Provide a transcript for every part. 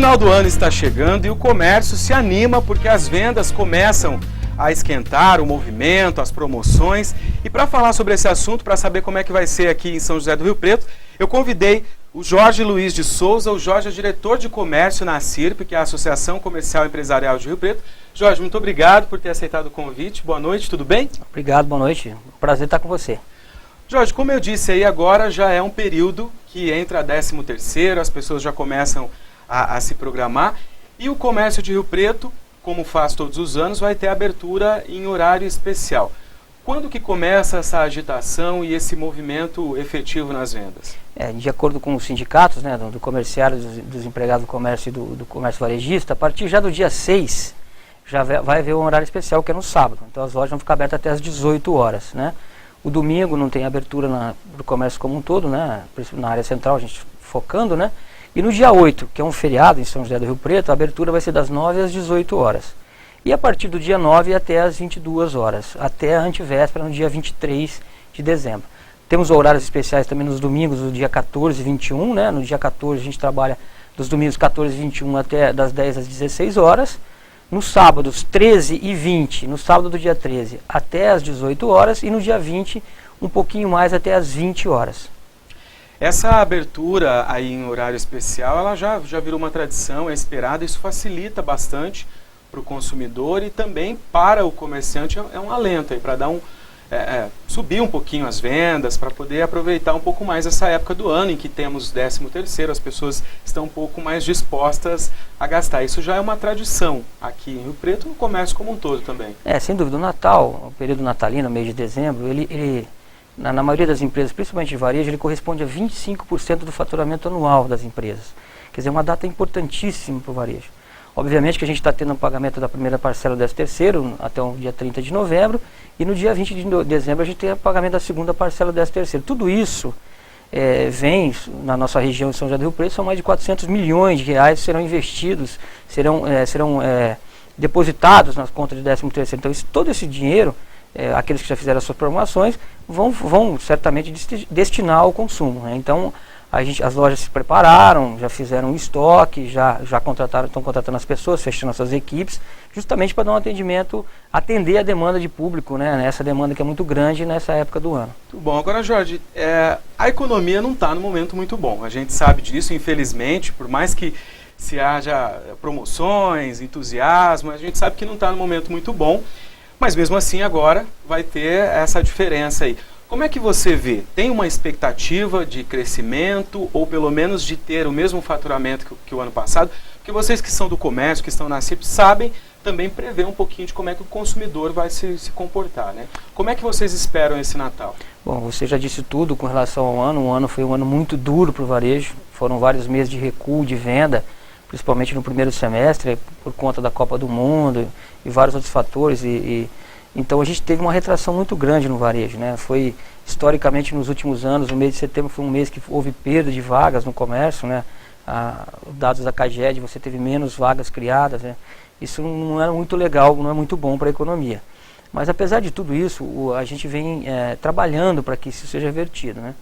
final do ano está chegando e o comércio se anima porque as vendas começam a esquentar, o movimento, as promoções. E para falar sobre esse assunto, para saber como é que vai ser aqui em São José do Rio Preto, eu convidei o Jorge Luiz de Souza. O Jorge é diretor de comércio na ACIRP, que é a Associação Comercial e Empresarial de Rio Preto. Jorge, muito obrigado por ter aceitado o convite. Boa noite, tudo bem? Obrigado, boa noite. Prazer estar com você. Jorge, como eu disse aí, agora já é um período que entra a 13º, as pessoas já começam a se programar. E o comércio de Rio Preto, como faz todos os anos, vai ter abertura em horário especial. Quando que começa essa agitação e esse movimento efetivo nas vendas? De acordo com os sindicatos, né, do comerciário, dos empregados do comércio e do comércio varejista, a partir já do dia 6, já vai haver um horário especial, que é no sábado. Então as lojas vão ficar abertas até as 18 horas, né? O domingo não tem abertura do comércio como um todo, né? Na área central, a gente focando, né? E no dia 8, que é um feriado em São José do Rio Preto, a abertura vai ser das 9 às 18 horas. E a partir do dia 9 até às 22 horas, até a antevéspera, no dia 23 de dezembro. Temos horários especiais também nos domingos, no dia 14 e 21, né? No dia 14 a gente trabalha dos domingos 14 e 21 até das 10 às 16 horas. Nos sábados 13 e 20, no sábado do dia 13 até às 18 horas e no dia 20 um pouquinho mais até às 20 horas. Essa abertura aí em horário especial, ela já virou uma tradição, é esperada, isso facilita bastante para o consumidor e também para o comerciante é um alento aí, para dar subir um pouquinho as vendas, para poder aproveitar um pouco mais essa época do ano em que temos 13º, as pessoas estão um pouco mais dispostas a gastar. Isso já é uma tradição aqui em Rio Preto, no comércio como um todo também. Sem dúvida, o Natal, o período natalino, mês de dezembro, ele na maioria das empresas, principalmente de varejo, ele corresponde a 25% do faturamento anual das empresas. Quer dizer, é uma data importantíssima para o varejo. Obviamente que a gente está tendo o pagamento da primeira parcela do 13º até o dia 30 de novembro e no dia 20 de dezembro a gente tem o pagamento da segunda parcela do 13º. Tudo isso vem na nossa região de São José do Rio Preto, são mais de 400 milhões de reais que serão investidos, serão depositados nas contas de 13º. Então todo esse dinheiro, aqueles que já fizeram as suas programações, vão certamente destinar ao consumo, né? Então as lojas se prepararam, já fizeram um estoque, já estão contratando as pessoas, fechando as suas equipes, justamente para dar um atendimento, atender a demanda de público, né? Essa demanda que é muito grande nessa época do ano. Muito bom. Agora, Jorge, a economia não está no momento muito bom. A gente sabe disso, infelizmente, por mais que se haja promoções, entusiasmo, a gente sabe que não está no momento muito bom, mas mesmo assim agora vai ter essa diferença aí. Como é que você vê? Tem uma expectativa de crescimento ou pelo menos de ter o mesmo faturamento que o ano passado? Porque vocês que são do comércio, que estão na CIP, sabem também prever um pouquinho de como é que o consumidor vai se comportar, né? Como é que vocês esperam esse Natal? Bom, você já disse tudo com relação ao ano. O ano foi um ano muito duro para o varejo. Foram vários meses de recuo de venda, principalmente no primeiro semestre, por conta da Copa do Mundo e vários outros fatores. Então a gente teve uma retração muito grande no varejo, né? Foi historicamente nos últimos anos, o mês de setembro foi um mês que houve perda de vagas no comércio, né? Dados da CAGED, você teve menos vagas criadas, né? Isso não era muito legal, não é muito bom para a economia. Mas apesar de tudo isso, a gente vem trabalhando para que isso seja revertido, né?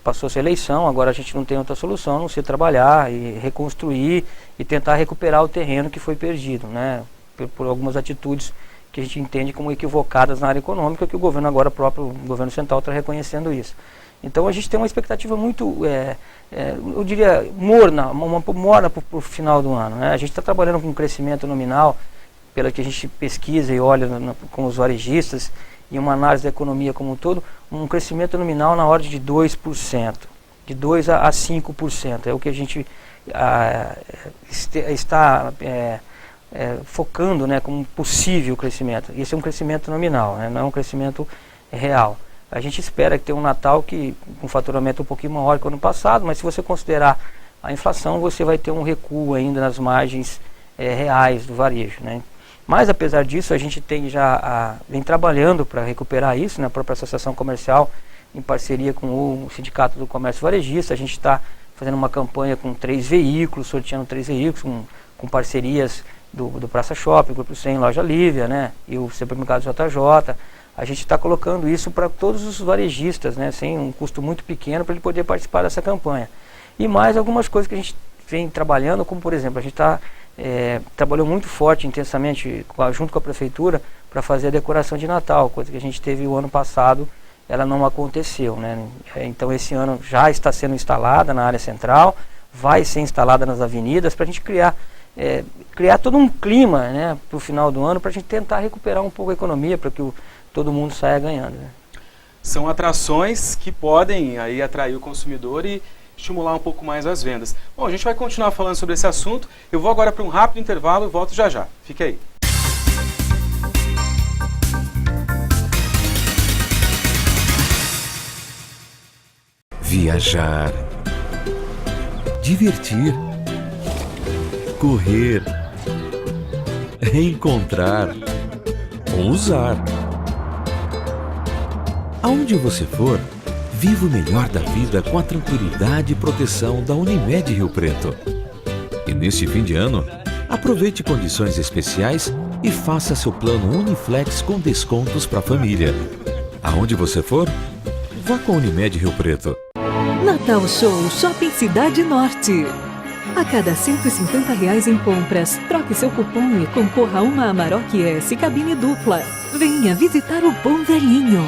Passou-se a eleição, agora a gente não tem outra solução a não ser trabalhar e reconstruir e tentar recuperar o terreno que foi perdido, né? Por algumas atitudes que a gente entende como equivocadas na área econômica, que o governo agora próprio, o governo central, está reconhecendo isso. Então a gente tem uma expectativa muito, eu diria, morna para o final do ano, né? A gente está trabalhando com um crescimento nominal, pela que a gente pesquisa e olha com os varejistas, e uma análise da economia como um todo, um crescimento nominal na ordem de 2%, de 2% a 5%, é o que a gente está focando, né, como possível crescimento. Esse é um crescimento nominal, né, não é um crescimento real. A gente espera que tenha um Natal com um faturamento um pouquinho maior que o ano passado, mas se você considerar a inflação, você vai ter um recuo ainda nas margens reais do varejo, né? Mas apesar disso, a gente vem trabalhando para recuperar isso, na própria Associação Comercial, em parceria com o Sindicato do Comércio Varejista. A gente está fazendo uma campanha com 3 veículos, sorteando 3 veículos, com parcerias do Praça Shopping, Grupo 100, Loja Lívia, né, e o Supermercado JJ. A gente está colocando isso para todos os varejistas, né, sem um custo muito pequeno, para ele poder participar dessa campanha. E mais algumas coisas que a gente vem trabalhando, como por exemplo, a gente trabalhou muito forte, intensamente, junto com a prefeitura, para fazer a decoração de Natal, coisa que a gente teve o ano passado, ela não aconteceu, né? Então esse ano já está sendo instalada na área central, vai ser instalada nas avenidas, para a gente criar todo um clima, né, para o final do ano, para a gente tentar recuperar um pouco a economia, para que todo mundo saia ganhando, né? São atrações que podem aí atrair o consumidor e estimular um pouco mais as vendas. Bom, a gente vai continuar falando sobre esse assunto. Eu vou agora para um rápido intervalo e volto já já. Fique aí. Viajar, divertir, correr, reencontrar, ousar. Aonde você for, viva o melhor da vida com a tranquilidade e proteção da Unimed Rio Preto. E neste fim de ano, aproveite condições especiais e faça seu plano Uniflex com descontos para a família. Aonde você for, vá com a Unimed Rio Preto. Natal Show Shopping Cidade Norte. A cada R$150 em compras, troque seu cupom e concorra a uma Amarok S cabine dupla. Venha visitar o Bom Velhinho.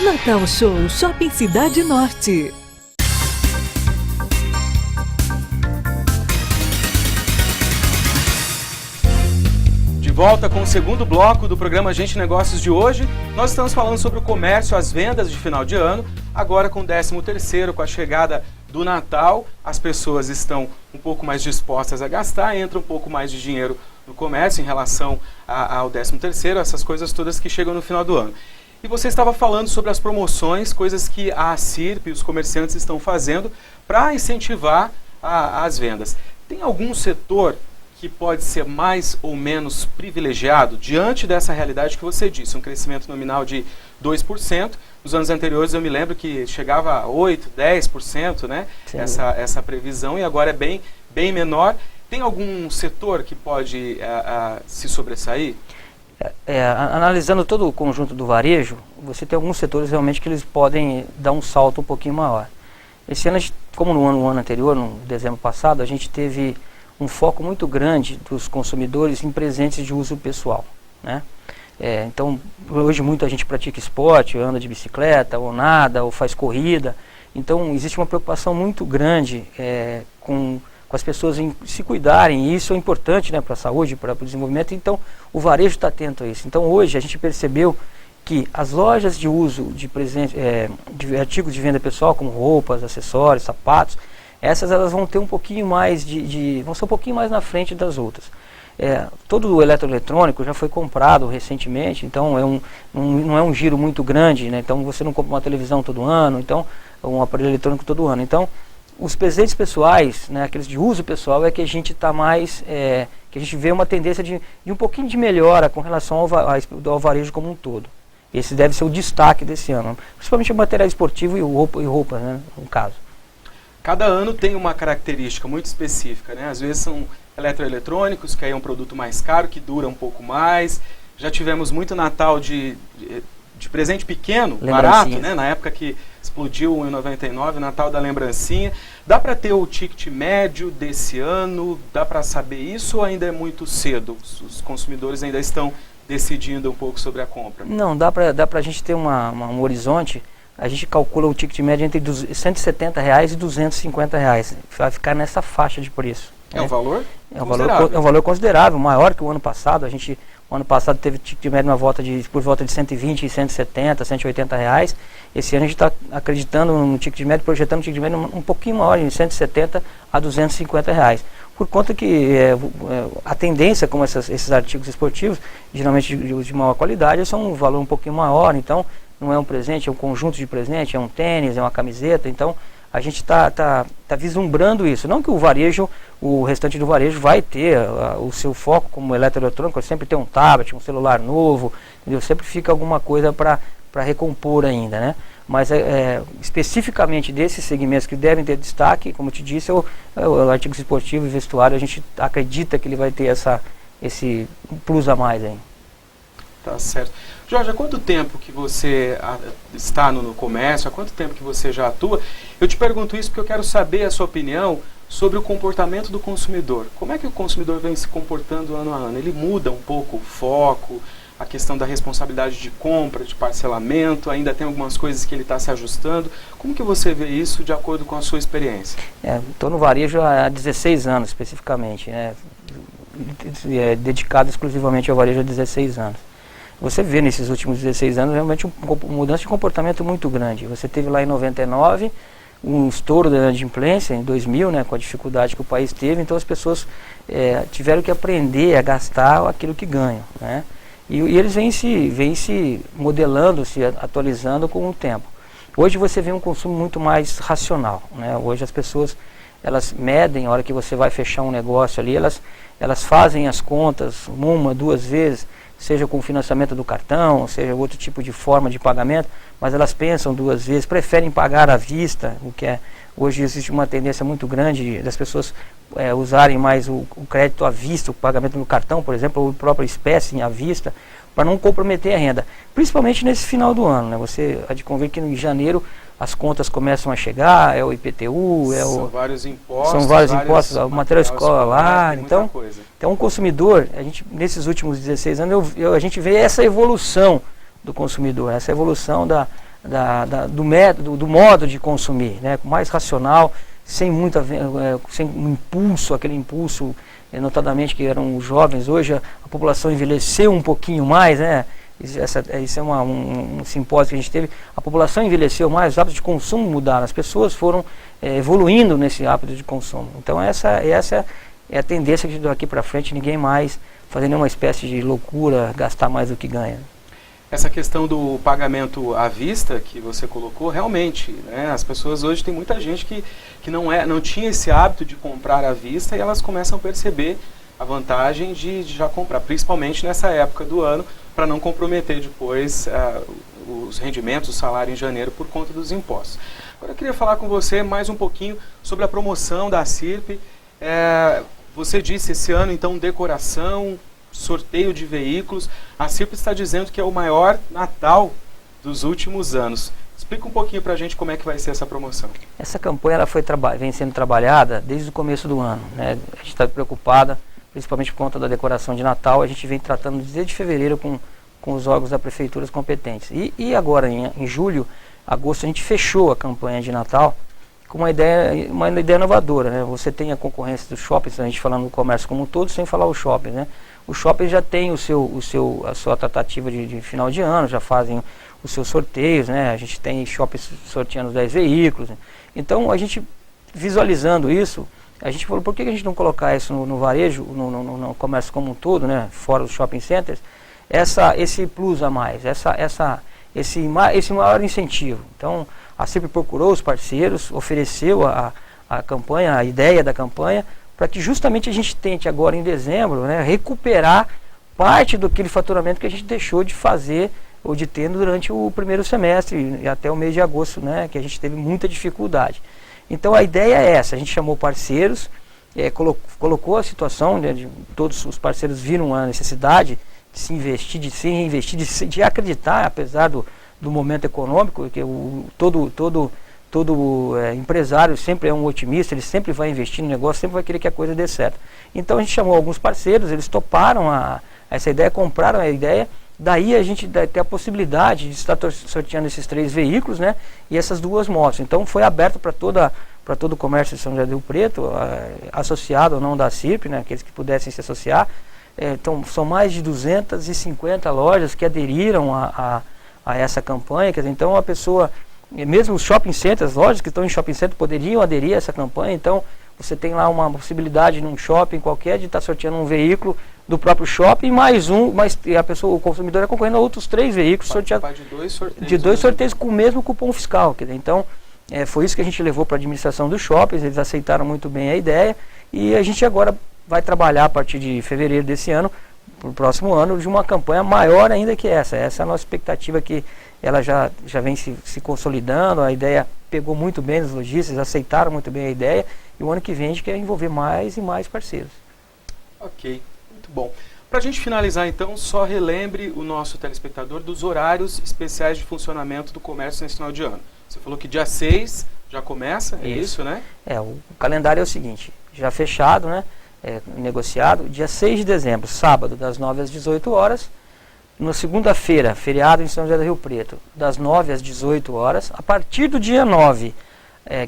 Natal Show Shopping Cidade Norte. De volta com o segundo bloco do programa Gente Negócios de hoje. Nós estamos falando sobre o comércio, as vendas de final de ano, agora com o 13º, com a chegada do Natal, as pessoas estão um pouco mais dispostas a gastar, entra um pouco mais de dinheiro no comércio em relação ao 13º, essas coisas todas que chegam no final do ano. E você estava falando sobre as promoções, coisas que a ACIRP e os comerciantes estão fazendo para incentivar as vendas. Tem algum setor que pode ser mais ou menos privilegiado diante dessa realidade que você disse, um crescimento nominal de 2%. Nos anos anteriores eu me lembro que chegava a 8%, 10%, né? Essa previsão, e agora é bem menor. Tem algum setor que pode se sobressair? Analisando todo o conjunto do varejo, você tem alguns setores realmente que eles podem dar um salto um pouquinho maior. Esse ano, como no ano anterior, no dezembro passado, a gente teve um foco muito grande dos consumidores em presentes de uso pessoal, né? Então, hoje muita gente pratica esporte, anda de bicicleta, ou nada, ou faz corrida. Então, existe uma preocupação muito grande com as pessoas em se cuidarem, e isso é importante, né, para a saúde, para o desenvolvimento. Então, o varejo está atento a isso. Então, hoje, a gente percebeu que as lojas de uso de artigos de venda pessoal, como roupas, acessórios, sapatos, elas vão ter um pouquinho mais vão ser um pouquinho mais na frente das outras. Todo o eletroeletrônico já foi comprado recentemente, então não é um giro muito grande, né? Então você não compra uma televisão todo ano, então um aparelho eletrônico todo ano. Então os presentes pessoais, né, aqueles de uso pessoal, é que a gente está mais, que a gente vê uma tendência de um pouquinho de melhora com relação ao varejo como um todo. Esse deve ser o destaque desse ano, principalmente o material esportivo e roupa, né, no caso. Cada ano tem uma característica muito específica, né? Às vezes são eletroeletrônicos, que aí é um produto mais caro, que dura um pouco mais. Já tivemos muito Natal de presente pequeno, barato, né? Na época que explodiu o 1,99, Natal da lembrancinha. Dá para ter o ticket médio desse ano? Dá para saber isso ou ainda é muito cedo? Os consumidores ainda estão decidindo um pouco sobre a compra? Não, dá para a gente ter um horizonte. A gente calcula o ticket médio entre R$170 e R$250. Vai ficar nessa faixa de preço. É um valor? É um valor considerável, maior que o ano passado. O ano passado teve ticket médio por volta de 120, 170, 180 reais. Esse ano a gente está acreditando no ticket médio, projetando um ticket médio um pouquinho maior, de 170 a 250 reais. Por conta que a tendência, como esses artigos esportivos, geralmente de maior qualidade, são um valor um pouquinho maior. Então, não é um presente, é um conjunto de presente, é um tênis, é uma camiseta. Então, a gente está vislumbrando isso. Não que o restante do varejo vai ter o seu foco como eletroeletrônico, sempre tem um tablet, um celular novo, entendeu? Sempre fica alguma coisa para recompor ainda, né? Mas especificamente desses segmentos que devem ter destaque, como eu te disse, o artigo esportivo e vestuário, a gente acredita que ele vai ter esse plus a mais aí. Tá certo. Jorge, há quanto tempo que você está no comércio? Há quanto tempo que você já atua? Eu te pergunto isso porque eu quero saber a sua opinião sobre o comportamento do consumidor. Como é que o consumidor vem se comportando ano a ano? Ele muda um pouco o foco, a questão da responsabilidade de compra, de parcelamento, ainda tem algumas coisas que ele está se ajustando. Como que você vê isso de acordo com a sua experiência? Estou no varejo há 16 anos, especificamente, né? Dedicado exclusivamente ao varejo há 16 anos. Você vê nesses últimos 16 anos realmente uma mudança de comportamento muito grande. Você teve lá em 99 um estouro da inadimplência, em 2000, né, com a dificuldade que o país teve, então as pessoas tiveram que aprender a gastar aquilo que ganham, né? E eles vêm se modelando, se atualizando com o tempo. Hoje você vê um consumo muito mais racional, né? Hoje as pessoas, elas medem, a hora que você vai fechar um negócio ali, elas fazem as contas uma, duas vezes, seja com o financiamento do cartão, seja outro tipo de forma de pagamento, mas elas pensam duas vezes, preferem pagar à vista, o que hoje existe uma tendência muito grande das pessoas usarem mais o crédito à vista, o pagamento no cartão, por exemplo, ou a própria espécie à vista, para não comprometer a renda, principalmente nesse final do ano, né? Você há de convir que em janeiro as contas começam a chegar, é o IPTU, são vários impostos, o material escolar, então o consumidor, a gente, nesses últimos 16 anos, a gente vê essa evolução do consumidor, essa evolução do modo de consumir, né, mais racional, sem um impulso, aquele impulso, notadamente que eram os jovens. Hoje a população envelheceu um pouquinho mais, né? Isso é um simpósio que a gente teve. A população envelheceu mais, os hábitos de consumo mudaram, as pessoas foram evoluindo nesse hábito de consumo. Então essa é a tendência que daqui para frente ninguém mais fazer nenhuma espécie de loucura, gastar mais do que ganha. Essa questão do pagamento à vista que você colocou, realmente, né, as pessoas hoje, tem muita gente que não tinha esse hábito de comprar à vista, e elas começam a perceber a vantagem de já comprar, principalmente nessa época do ano, para não comprometer depois os rendimentos, o salário em janeiro por conta dos impostos. Agora eu queria falar com você mais um pouquinho sobre a promoção da CIRP. Você disse esse ano, então, decoração, sorteio de veículos. A CIRP está dizendo que é o maior Natal dos últimos anos. Explica um pouquinho para a gente como é que vai ser essa promoção. Essa campanha vem sendo trabalhada desde o começo do ano, né? A gente está preocupada, principalmente por conta da decoração de Natal. A gente vem tratando desde fevereiro com os órgãos da prefeitura competentes. E agora, em julho, agosto, a gente fechou a campanha de Natal com uma ideia inovadora, né? Você tem a concorrência dos shoppings, a gente falando do comércio como um todo, sem falar o shopping, né? O shopping já tem a sua tratativa de final de ano, já fazem os seus sorteios, né? A gente tem shoppings sorteando 10 veículos, né? Então, a gente visualizando isso, a gente falou, por que a gente não colocar isso no varejo, no comércio como um todo, né? Fora os shopping centers, esse plus a mais, esse maior incentivo. Então, a CIRP procurou os parceiros, ofereceu a campanha, a ideia da campanha, para que justamente a gente tente agora em dezembro, né, recuperar parte daquele faturamento que a gente deixou de fazer ou de ter durante o primeiro semestre e até o mês de agosto, né, que a gente teve muita dificuldade. Então a ideia é essa, a gente chamou parceiros, colocou a situação, né, todos os parceiros viram a necessidade de se investir, de se reinvestir, de acreditar, apesar do momento econômico, que todo empresário sempre é um otimista, ele sempre vai investir no negócio, sempre vai querer que a coisa dê certo. Então a gente chamou alguns parceiros, eles toparam essa ideia, compraram a ideia, daí a gente tem a possibilidade de estar sorteando esses 3 veículos, né, e essas 2 motos. Então foi aberto para todo o comércio de São José do Rio Preto, associado ou não da CIRP, né, aqueles que pudessem se associar. Então são mais de 250 lojas que aderiram a essa campanha, quer dizer, então a pessoa, mesmo os shopping centers, as lojas que estão em shopping center poderiam aderir a essa campanha. Então você tem lá uma possibilidade num shopping qualquer de estar sorteando um veículo do próprio shopping, mas o consumidor é concorrendo a outros 3 veículos sorteados de 2 sorteios com o mesmo cupom fiscal. Quer dizer, então foi isso que a gente levou para a administração dos shoppings, eles aceitaram muito bem a ideia, e a gente agora vai trabalhar a partir de fevereiro desse ano, para o próximo ano, de uma campanha maior ainda que essa. Essa é a nossa expectativa, que ela já vem se consolidando, a ideia pegou muito bem, os lojistas aceitaram muito bem a ideia, e o ano que vem a gente quer envolver mais e mais parceiros. Ok, muito bom. Para a gente finalizar então, só relembre o nosso telespectador dos horários especiais de funcionamento do comércio nesse final de ano. Você falou que dia 6 já começa, é isso, né? O calendário é o seguinte, já fechado, né? Negociado, dia 6 de dezembro, sábado, das 9 às 18 horas. Na segunda-feira, feriado em São José do Rio Preto, das 9 às 18 horas. A partir do dia 9,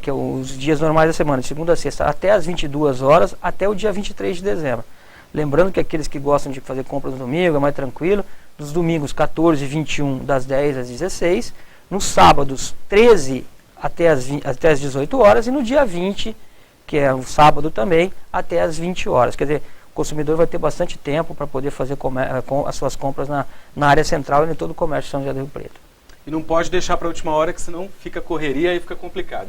que é os dias normais da semana, de segunda a sexta, até às 22 horas, até o dia 23 de dezembro. Lembrando que aqueles que gostam de fazer compra no domingo, é mais tranquilo. Nos domingos, 14 e 21, das 10 às 16. Nos sábados, 13 até as 18 horas. E no dia 20, que é um sábado também, até às 20 horas. Quer dizer, o consumidor vai ter bastante tempo para poder fazer as suas compras na área central e em todo o comércio de São José do Rio Preto. E não pode deixar para a última hora, que senão fica correria e fica complicado.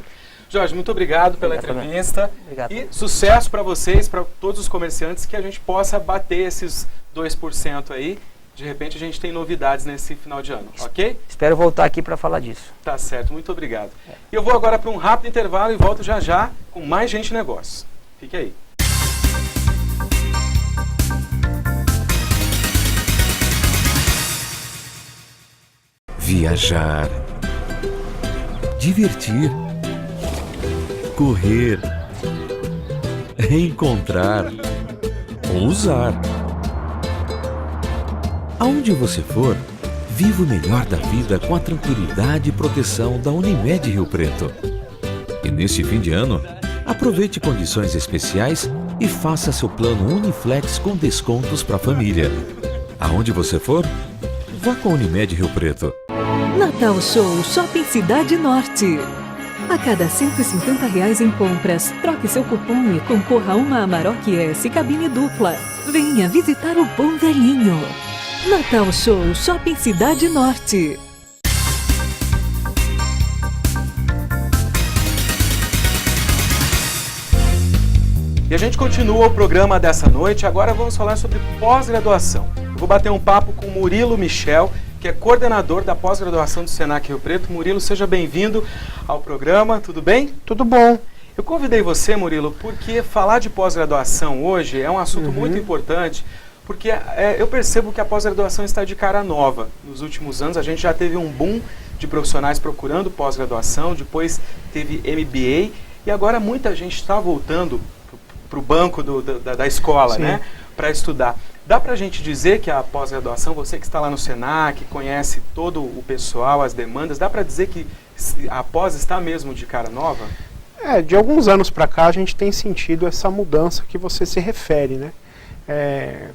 Jorge, muito obrigado pela entrevista. Obrigado. E sucesso para vocês, para todos os comerciantes, que a gente possa bater esses 2% aí. De repente a gente tem novidades nesse final de ano, ok? Espero voltar aqui para falar disso. Tá certo, muito obrigado. E eu vou agora para um rápido intervalo e volto já já com mais Gente Negócios. Fique aí. Viajar, divertir, correr, reencontrar, ousar. Aonde você for, viva o melhor da vida com a tranquilidade e proteção da Unimed Rio Preto. E neste fim de ano, aproveite condições especiais e faça seu plano Uniflex com descontos para a família. Aonde você for, vá com a Unimed Rio Preto. Natal Show Shopping Cidade Norte. A cada R$150 em compras, troque seu cupom e concorra a uma Amarok S cabine dupla. Venha visitar o Bom Velhinho. Natal Show Shopping Cidade Norte. E a gente continua o programa dessa noite. Agora vamos falar sobre pós-graduação. Eu vou bater um papo com o Murilo Michel, que é coordenador da pós-graduação do Senac Rio Preto. Murilo, seja bem-vindo ao programa, tudo bem? Tudo bom. Eu convidei você, Murilo, porque falar de pós-graduação hoje é um assunto muito importante, porque eu percebo que a pós-graduação está de cara nova. Nos últimos anos a gente já teve um boom de profissionais procurando pós-graduação, depois teve MBA, e agora muita gente está voltando para o banco da escola, né, para estudar. Dá para a gente dizer que a pós-graduação, você que está lá no Senac, conhece todo o pessoal, as demandas, dá para dizer que a pós está mesmo de cara nova? De alguns anos para cá a gente tem sentido essa mudança que você se refere, né?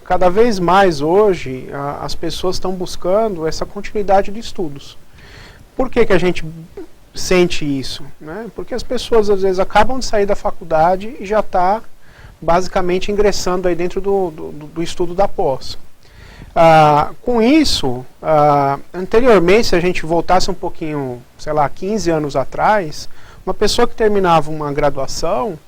Cada vez mais hoje as pessoas estão buscando essa continuidade de estudos. Por que a gente sente isso, né? Porque as pessoas às vezes acabam de sair da faculdade e já está basicamente ingressando aí dentro do estudo da pós. Com isso, anteriormente, se a gente voltasse um pouquinho, sei lá, 15 anos atrás, uma pessoa que terminava uma graduação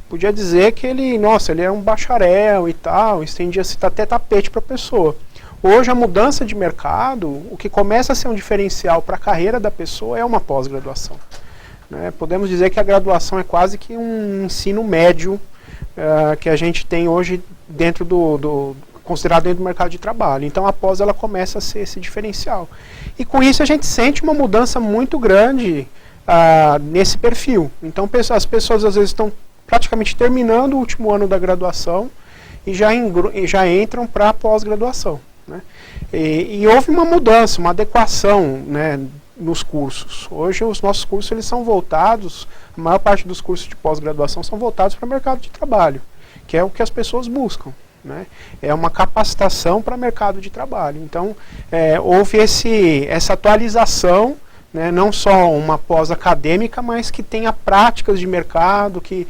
podia dizer que ele é um bacharel e tal, estendia-se até tapete para a pessoa. Hoje a mudança de mercado, o que começa a ser um diferencial para a carreira da pessoa é uma pós-graduação, né? Podemos dizer que a graduação é quase que um ensino médio que a gente tem hoje dentro considerado dentro do mercado de trabalho. Então a pós ela começa a ser esse diferencial. E com isso a gente sente uma mudança muito grande nesse perfil. Então as pessoas às vezes estão praticamente terminando o último ano da graduação e já entram para a pós-graduação, né? E houve uma mudança, uma adequação, né, nos cursos. Hoje os nossos cursos eles são voltados, a maior parte dos cursos de pós-graduação são voltados para o mercado de trabalho, que é o que as pessoas buscam, né? É uma capacitação para o mercado de trabalho. Então houve essa atualização, né, não só uma pós-acadêmica, mas que tenha práticas de mercado, que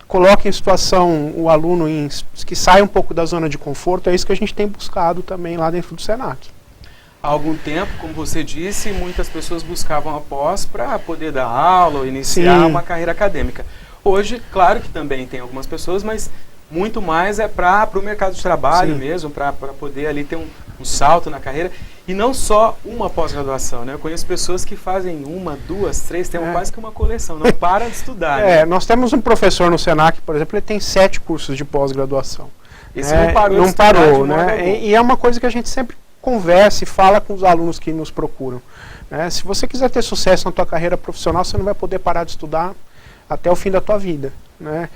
coloque em situação o aluno que saia um pouco da zona de conforto. É isso que a gente tem buscado também lá dentro do Senac. Há algum tempo, como você disse, muitas pessoas buscavam a pós para poder dar aula ou iniciar uma carreira acadêmica. Hoje, claro que também tem algumas pessoas, mas muito mais é para o mercado de trabalho mesmo, para poder ali ter um salto na carreira. E não só uma pós-graduação, né? Eu conheço pessoas que fazem 1, 2, 3, tem quase que uma coleção, não para de estudar. Né? Nós temos um professor no Senac, por exemplo, ele tem 7 cursos de pós-graduação. Esse não parou, né? E é uma coisa que a gente sempre conversa e fala com os alunos que nos procuram. Né? Se você quiser ter sucesso na tua carreira profissional, você não vai poder parar de estudar até o fim da tua vida. Né?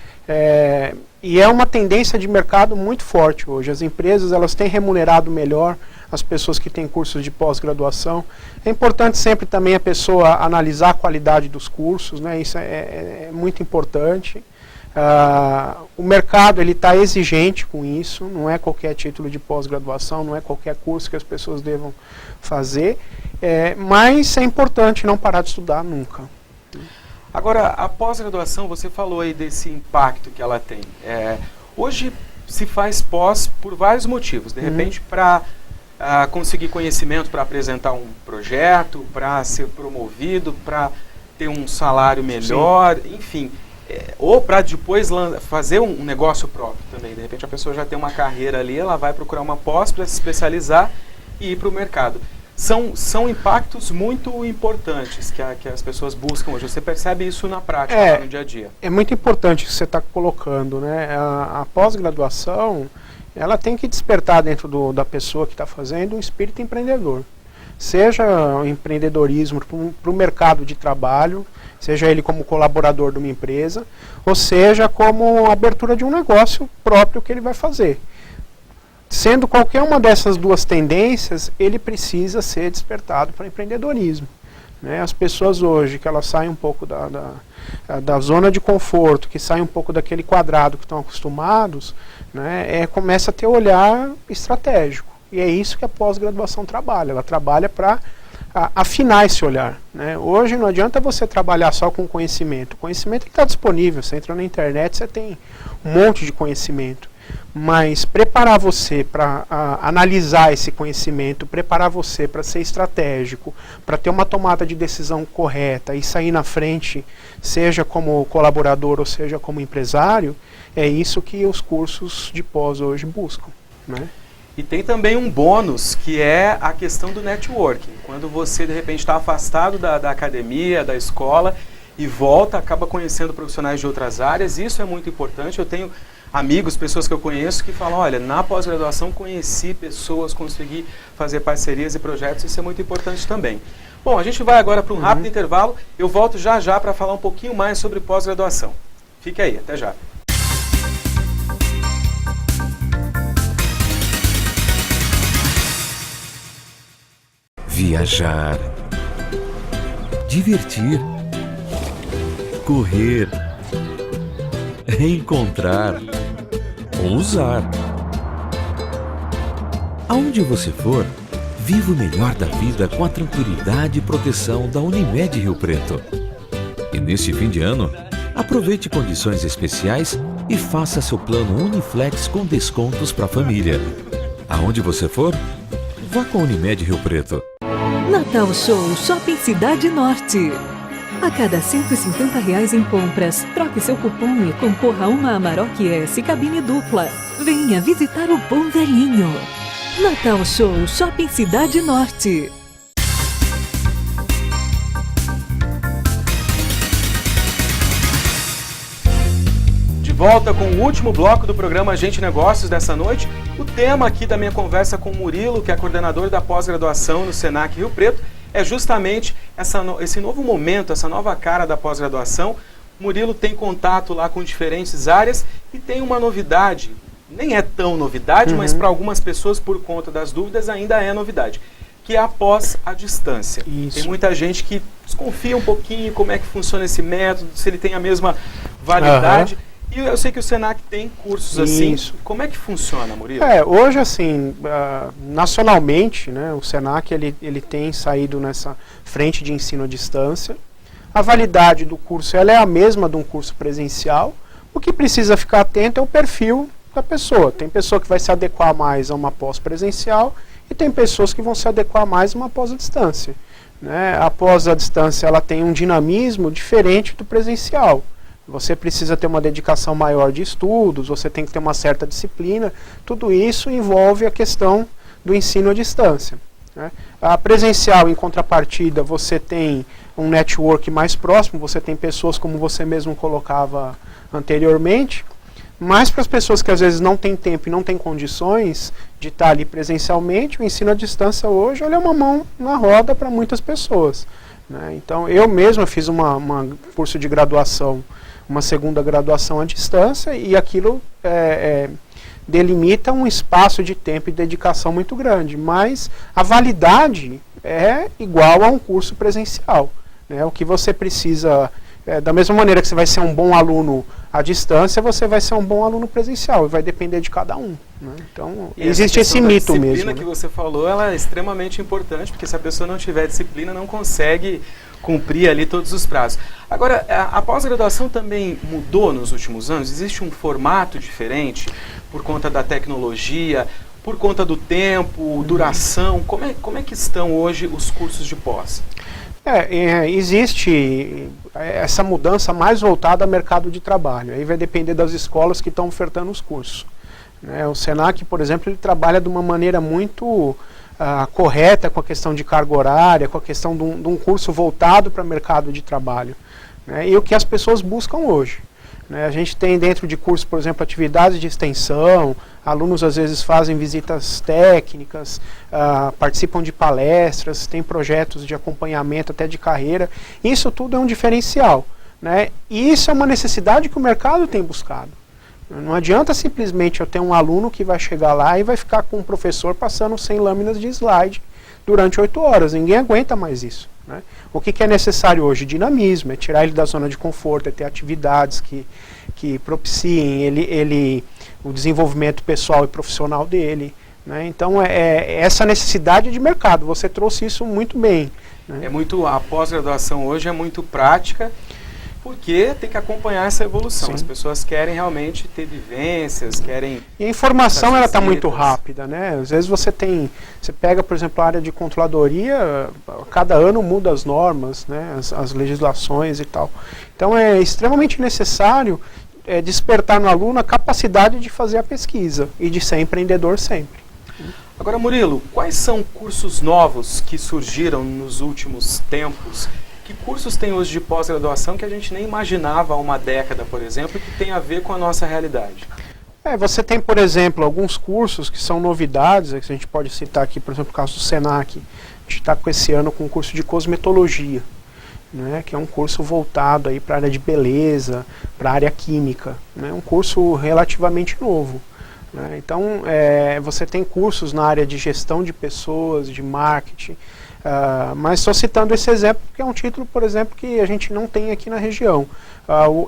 E é uma tendência de mercado muito forte hoje. As empresas elas têm remunerado melhor as pessoas que têm cursos de pós-graduação. É importante sempre também a pessoa analisar a qualidade dos cursos, né? Isso é muito importante. O mercado ele está exigente com isso, não é qualquer título de pós-graduação, não é qualquer curso que as pessoas devam fazer, mas é importante não parar de estudar nunca. Agora, a pós-graduação, você falou aí desse impacto que ela tem. Hoje se faz pós por vários motivos. De repente, para conseguir conhecimento, para apresentar um projeto, para ser promovido, para ter um salário melhor, sim, enfim. Ou para depois fazer um negócio próprio também. De repente, a pessoa já tem uma carreira ali, ela vai procurar uma pós para se especializar e ir para o mercado. São impactos muito importantes que as pessoas buscam hoje. Você percebe isso na prática, no dia a dia? É muito importante o que você está colocando, né? A pós-graduação, ela tem que despertar dentro da pessoa que está fazendo um espírito empreendedor. Seja o empreendedorismo para o mercado de trabalho, seja ele como colaborador de uma empresa, ou seja como a abertura de um negócio próprio que ele vai fazer. Sendo qualquer uma dessas duas tendências, ele precisa ser despertado para empreendedorismo. Né? As pessoas hoje, que elas saem um pouco da zona de conforto, que saem um pouco daquele quadrado que estão acostumados, né, começa a ter olhar estratégico. E é isso que a pós-graduação trabalha. Ela trabalha para afinar esse olhar. Né? Hoje não adianta você trabalhar só com conhecimento. O conhecimento está disponível. Você entra na internet, você tem um monte de conhecimento. Mas preparar você para analisar esse conhecimento, preparar você para ser estratégico, para ter uma tomada de decisão correta e sair na frente, seja como colaborador ou seja como empresário, é isso que os cursos de pós hoje buscam. Né? E tem também um bônus, que é a questão do networking. Quando você, de repente, está afastado da academia, da escola, e volta, acaba conhecendo profissionais de outras áreas, isso é muito importante. Eu tenho amigos, pessoas que eu conheço, que falam, olha, na pós-graduação conheci pessoas, consegui fazer parcerias e projetos, isso é muito importante também. Bom, a gente vai agora para um rápido intervalo, eu volto já para falar um pouquinho mais sobre pós-graduação. Fique aí, até já. Viajar, divertir, correr, reencontrar, ousar. Aonde você for, viva o melhor da vida com a tranquilidade e proteção da Unimed Rio Preto. E neste fim de ano, aproveite condições especiais e faça seu plano Uniflex com descontos para a família. Aonde você for, vá com a Unimed Rio Preto. Natal Show Shopping Cidade Norte. A cada R$ 150 em compras, troque seu cupom e concorra a uma Amarok S cabine dupla. Venha visitar o Bom Velhinho. Natal Show Shopping Cidade Norte. De volta com o último bloco do programa Agente Negócios dessa noite. O tema aqui da minha conversa com o Murilo, que é coordenador da pós-graduação no Senac Rio Preto, é justamente esse novo momento, essa nova cara da pós-graduação. Murilo tem contato lá com diferentes áreas e tem uma novidade, nem é tão novidade, mas para algumas pessoas, por conta das dúvidas, ainda é novidade, que é a pós à distância. Isso. Tem muita gente que desconfia um pouquinho como é que funciona esse método, se ele tem a mesma validade. E eu sei que o Senac tem cursos assim. Como é que funciona, Murilo? Hoje, assim, nacionalmente, né, o Senac ele tem saído nessa frente de ensino à distância. A validade do curso ela é a mesma de um curso presencial. O que precisa ficar atento é o perfil da pessoa. Tem pessoa que vai se adequar mais a uma pós presencial e tem pessoas que vão se adequar mais a uma pós à distância. Né? A pós à distância ela tem um dinamismo diferente do presencial. Você precisa ter uma dedicação maior de estudos, você tem que ter uma certa disciplina. Tudo isso envolve a questão do ensino à distância. Né? A presencial, em contrapartida, você tem um network mais próximo, você tem pessoas como você mesmo colocava anteriormente, Mas para as pessoas que às vezes não têm tempo e não têm condições de estar ali presencialmente, o ensino à distância hoje ele é uma mão na roda para muitas pessoas, né? Então eu mesmo fiz uma curso de graduação, uma segunda graduação à distância, e aquilo delimita um espaço de tempo e dedicação muito grande, mas a validade é igual a um curso presencial, né? O que você precisa, da mesma maneira que você vai ser um bom aluno à distância, você vai ser um bom aluno presencial, e vai depender de cada um, né? Então existe esse mito mesmo. A disciplina que você falou, ela é extremamente importante, porque se a pessoa não tiver disciplina, não consegue cumprir ali todos os prazos. Agora, a pós-graduação também mudou nos últimos anos? Existe um formato diferente por conta da tecnologia, por conta do tempo, duração? Como é que estão hoje os cursos de pós? Existe essa mudança mais voltada ao mercado de trabalho. Aí vai depender das escolas que estão ofertando os cursos, né? O Senac, por exemplo, ele trabalha de uma maneira muito correta com a questão de carga horária, com a questão de um curso voltado para o mercado de trabalho, né? E o que as pessoas buscam hoje, né? A gente tem dentro de curso, por exemplo, atividades de extensão, alunos às vezes fazem visitas técnicas, participam de palestras, tem projetos de acompanhamento até de carreira. Isso tudo é um diferencial, né? E isso é uma necessidade que o mercado tem buscado. Não adianta simplesmente eu ter um aluno que vai chegar lá e vai ficar com um professor passando 100 lâminas de slide durante 8 horas. Ninguém aguenta mais isso, né? O que é necessário hoje? Dinamismo, é tirar ele da zona de conforto, é ter atividades que propiciem o desenvolvimento pessoal e profissional dele, né? Então essa necessidade de mercado, você trouxe isso muito bem, né? A pós-graduação hoje é muito prática, porque tem que acompanhar essa evolução. Sim. As pessoas querem realmente ter vivências, querem... E a informação ela está muito rápida, né? Às vezes você pega, por exemplo, a área de controladoria, cada ano muda as normas, né? As legislações e tal. Então é extremamente necessário despertar no aluno a capacidade de fazer a pesquisa e de ser empreendedor sempre. Agora, Murilo, quais são cursos novos que surgiram nos últimos tempos? Que cursos tem hoje de pós-graduação que a gente nem imaginava há uma década, por exemplo, que tem a ver com a nossa realidade? Você tem, por exemplo, alguns cursos que são novidades, que a gente pode citar aqui, por exemplo, o caso do Senac. A gente está esse ano com um curso de cosmetologia, né, que é um curso voltado para a área de beleza, para a área química, né, um curso relativamente novo, né? Então, você tem cursos na área de gestão de pessoas, de marketing, mas estou citando esse exemplo porque é um título, por exemplo, que a gente não tem aqui na região.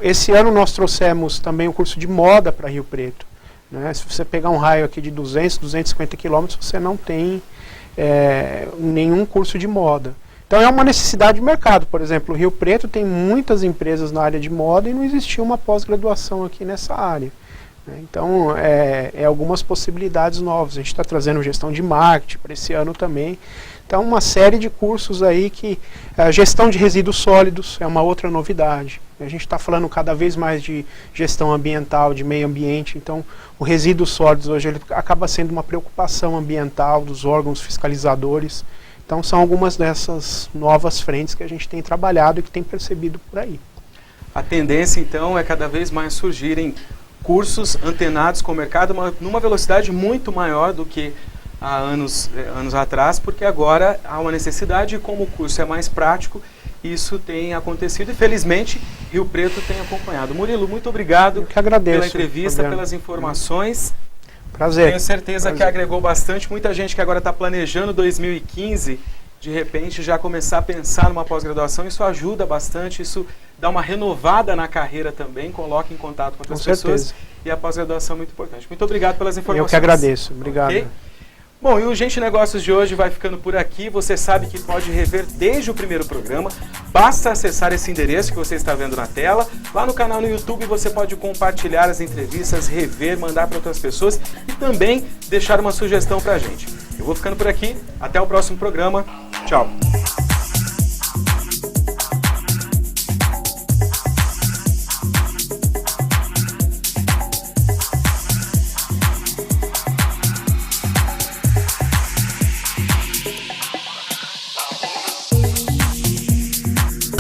Esse ano nós trouxemos também o curso de moda para Rio Preto, né? Se você pegar um raio aqui de 200, 250 quilômetros, você não tem nenhum curso de moda. Então é uma necessidade de mercado. Por exemplo, o Rio Preto tem muitas empresas na área de moda e não existia uma pós-graduação aqui nessa área. Então, algumas possibilidades novas. A gente está trazendo gestão de marketing para esse ano também. Então, uma série de cursos aí que... gestão de resíduos sólidos é uma outra novidade. A gente está falando cada vez mais de gestão ambiental, de meio ambiente. Então, o resíduos sólidos hoje ele acaba sendo uma preocupação ambiental dos órgãos fiscalizadores. Então, são algumas dessas novas frentes que a gente tem trabalhado e que tem percebido por aí. A tendência, então, é cada vez mais surgirem cursos antenados com o mercado numa velocidade muito maior do que há anos atrás, porque agora há uma necessidade e como o curso é mais prático, isso tem acontecido e felizmente Rio Preto tem acompanhado. Murilo, muito obrigado. Eu que agradeço, pela entrevista, pelas informações. Prazer. Tenho certeza que agregou bastante. Muita gente que agora está planejando 2015, de repente já começar a pensar numa pós-graduação, isso ajuda bastante, isso dá uma renovada na carreira também, coloca em contato com outras pessoas e a pós-graduação é muito importante. Muito obrigado pelas informações. Eu que agradeço, obrigado. Okay? Bom, e o Gente Negócios de hoje vai ficando por aqui. Você sabe que pode rever desde o primeiro programa. Basta acessar esse endereço que você está vendo na tela. Lá no canal no YouTube você pode compartilhar as entrevistas, rever, mandar para outras pessoas e também deixar uma sugestão para a gente. Eu vou ficando por aqui. Até o próximo programa. Tchau.